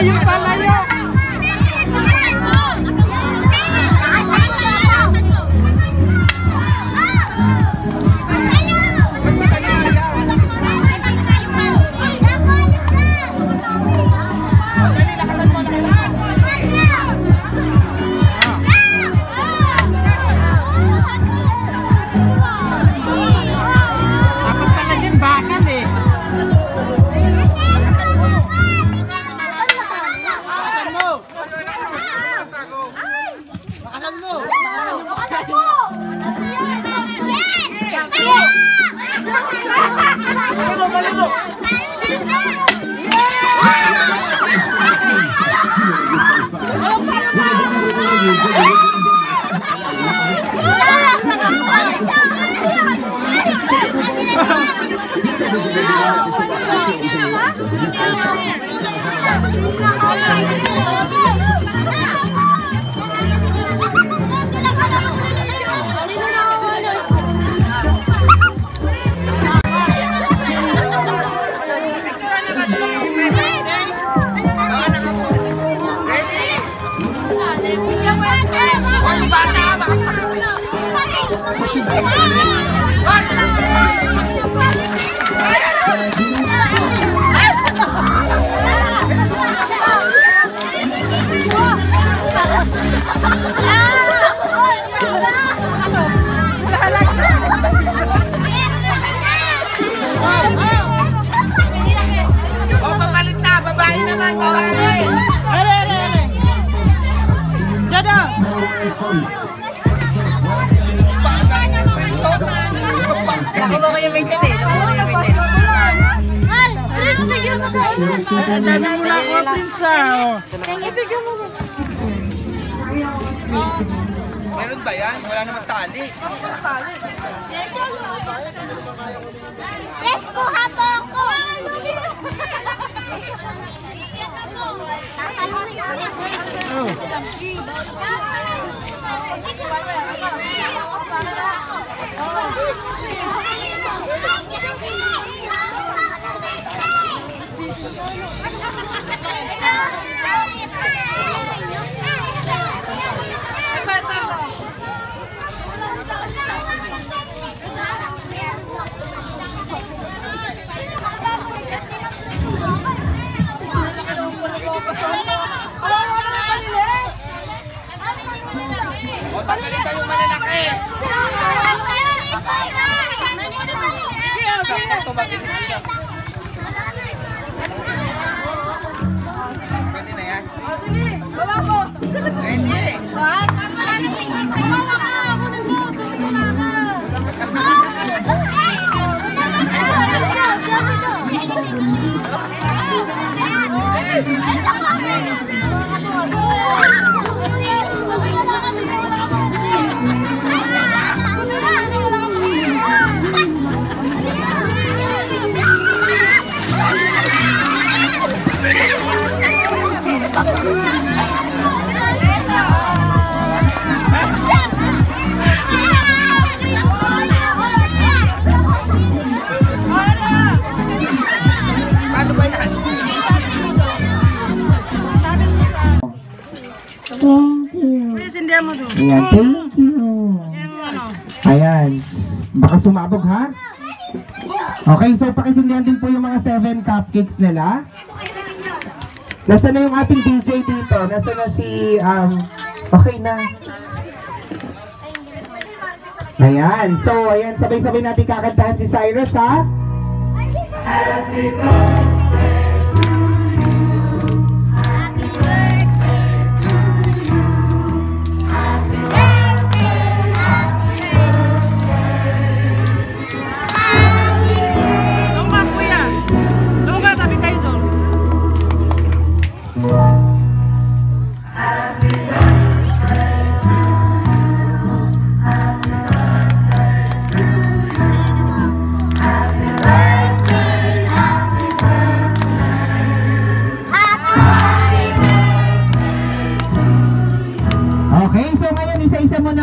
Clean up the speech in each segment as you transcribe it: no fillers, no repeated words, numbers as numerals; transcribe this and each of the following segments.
Layo pa, layo! Meron ba yan? Wala naman tali. Yes, kuha po ako! O, tanggalin tayo malalaki. Ito, makilis siya. Pwede na yan? Pwede. Ayan, thank you. Ayan. Baka sumabog, ha? Okay, so pakisindihan din po yung mga 7 cupcakes nila. Nasaan na yung ating DJ dito? Nasaan na si, okay na. Ayan, so ayan, sabay-sabay natin kakantahan si Cyrus, ha? Happy birthday!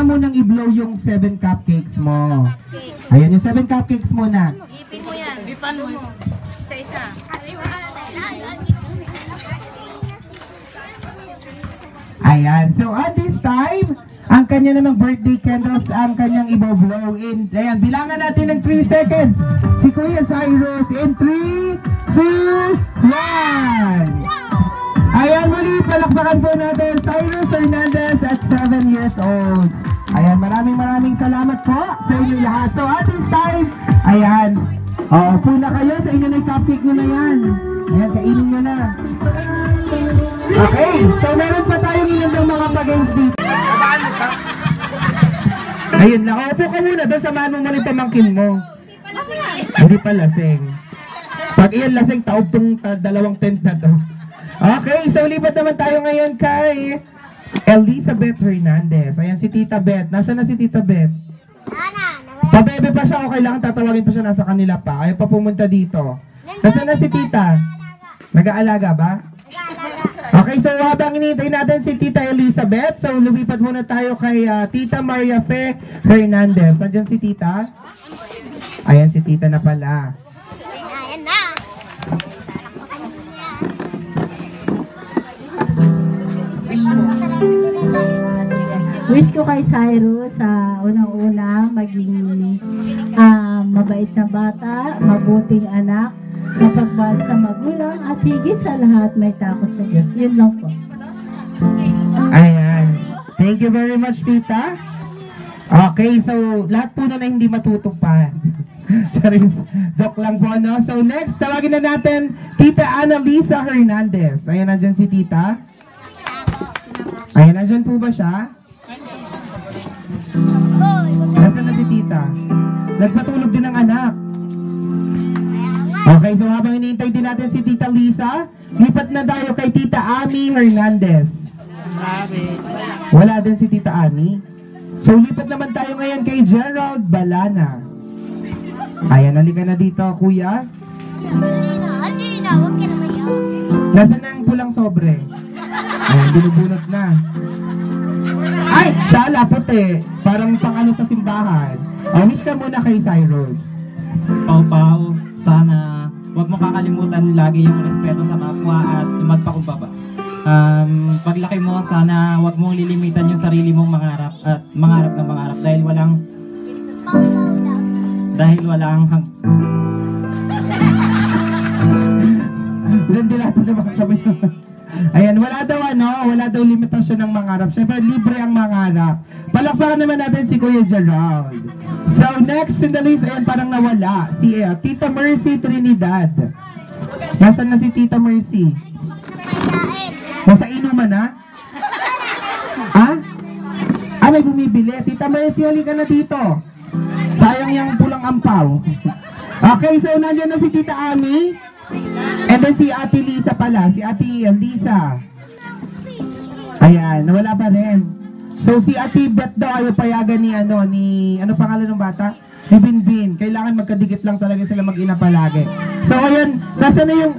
Munang i-blow yung 7 cupcakes mo. Ayan, yung 7 cupcakes muna. Ipin mo yan. Ipan mo. Isa-isa. Ayan. So, at this time, ang kanya namang birthday candles ang kanyang i-blow in. Ayan, bilangan natin ng 3 seconds. Si Kuya Cyrus in 3, 2, 1. Ayan, muli, palakpakan po natin Cyrus Hernandez at 7 years old. Ayan, maraming salamat po sa inyo lahat. So, at this time, ayan, upo na kayo sa inyo na yung cupcake nyo na yan. Ayan, kainin nyo na. Okay, so meron pa tayong ilang ng mga pa-games dito. Saan mo ka? Ayun lang, upo ka muna doon, samahan mo muna yung pamangkin mo. Hindi pa lasing. Pag iyan lasing, taob tong dalawang tent na to. Okay, so lipat naman tayo ngayon kay Elizabeth Hernandez. Ayan si Tita Beth. Nasaan na si Tita Beth? Pabebe pa siya o kailangan tatawagin pa siya, nasa kanila pa. Ayaw pa pumunta dito. Nasaan na si Tita? Nag-aalaga ba? Okay, so habang inintay natin si Tita Elizabeth, so lumipat muna tayo kay Tita Maria Fe Hernandez. Nandiyan si Tita? Ayan si Tita na pala. Ayan na. Wish ko kay Cyrus sa unang-una maging mabait na bata, mabuting anak, mapagmahal sa magulang, at higit sa lahat may takot sa Diyos. Yun lang po. Ayan. Thank you very much, Tita. Okay, so lahat po na hindi matutupad. Charis, joke lang po, no? So next, tawagin na natin Tita Annalisa Hernandez. Ayan, nandyan si Tita. Ayan, nandyan po ba siya? Nasaan na si Tita? Nagpatulog din ang anak. Okay, so habang iniintay din natin si Tita Lisa, lipat na tayo kay Tita Ami Hernandez. Wala din si Tita Ami. So lipat naman tayo ngayon kay Gerald Balana. Ayan, halika na dito, kuya. Halina, huwag ka na mayaw. Nasaan na ang pulang sobre? Ayan, binubunot na. Ay, sala, puti. Parang pang ano sa simbahan. Miss ka muna kay Cyrus. Pau-pau, sana huwag mo kakalimutan lagi yung respeto sa kapwa at magpakumbaba. Paglaki mo, sana huwag mong lilimitan yung sarili mong mangarap at mangarap ng mangarap dahil walang Dilata naman kami. Ayan, wala daw limitasyon ng mangarap. Siyempre, libre ang mangarap. Palakpakan naman natin si Kuya Gerald. So, next in the list, ayan, parang nawala. Si Tita Mercy Trinidad. Nasaan na si Tita Mercy? Nasa inuman na? Ha? May bumibili. Tita Mercy, halika na dito. Sayang yung pulang ampaw. Okay, so nandiyan na si Tita Ami. And then si Ate Lisa pala, si Ate Lisa. Ayan, nawala pa rin. So si Ate Beth daw ayaw payagan ni ano pangalan ng bata? Ni Binbin. Kailangan magkadikit lang talaga sila mag-ina palagi. So ayan,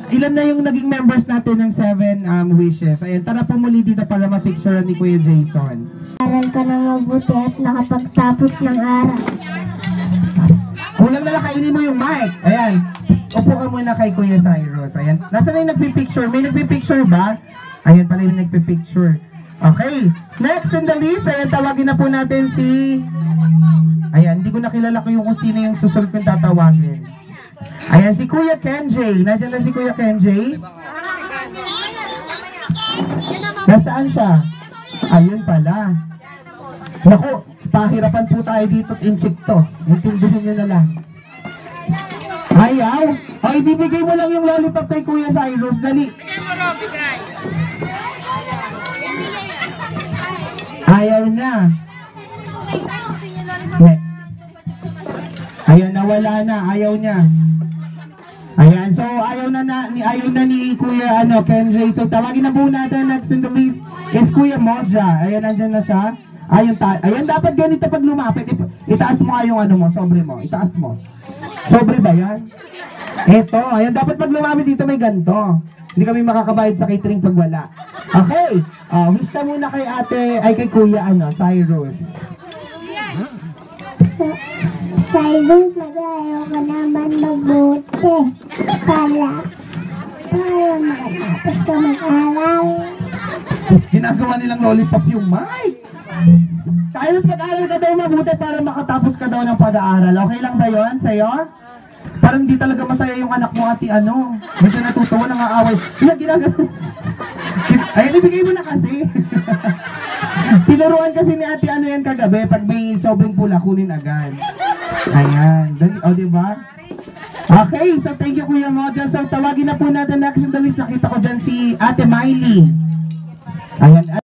ilan na yung naging members natin ng 7 wishes. Ayan, tara po muli dito para ma-picture ni Kuya Jason. Aral ka na mabuti at nakapagtapos ng aral. Kulang na lang, kainin mo yung mic. Ayan. Upo ka muna kay Kuya Cyrus. Ayan. Nasaan na yung nagpipicture? May nagpipicture ba? Ayan pala yung nagpipicture. Okay. Next in the list, ayan, tawagin na po natin si... Ayan, hindi ko nakilala ko yung kung sino yung susunod kong tatawagin. Ayan, si Kuya Kenjay. Nandiyan na si Kuya Kenjay. Nasaan siya? Ayun pala. Naku, pahirapan po tayo dito at in-check to. Intindihin nyo na lang. Ayaw. O, ibibigay mo lang yung lollipop kay Kuya Cyrus. Dali. Ayaw na. Next. Ayun, nawala na. Ayaw niya. Ayan, so ayaw na ni Kuya Kenjay. So tawagin na po natin next in the list is Kuya Moja. Ayan, nandyan na siya. Ayan, dapat ganito pag lumapit. Itaas mo nga yung sobre mo. Itaas mo. Sobre ba yan? Ito, ayan, dapat pag lumapit dito may ganito. Hindi kami makakabayad sa catering pag wala. Okay, wish ka muna kay Kuya Cyrus. Cyrus, mag-aaral ka naman mabuti. Para makatapos ka mag-aral. Ginagawa nilang lollipop yung mic. Cyrus, mag-aral ka daw mabuti para makatapos ka daw ng pag-aaral. Okay lang ba yun sa'yo? Parang hindi talaga masaya yung anak mo, ati ano. Medyo natutuwa, nangaaway. Yung ginagawa. Ay, ibigay mo na kasi. Tinuruan kasi ni ate ano yan kagabi. Pag may sobrang pula, kunin agad. Ayan. O, diba? Okay, so thank you Kuya Model. So tawagin na po natin next on the list. Nakita ko dyan si Ate Miley. Ayan.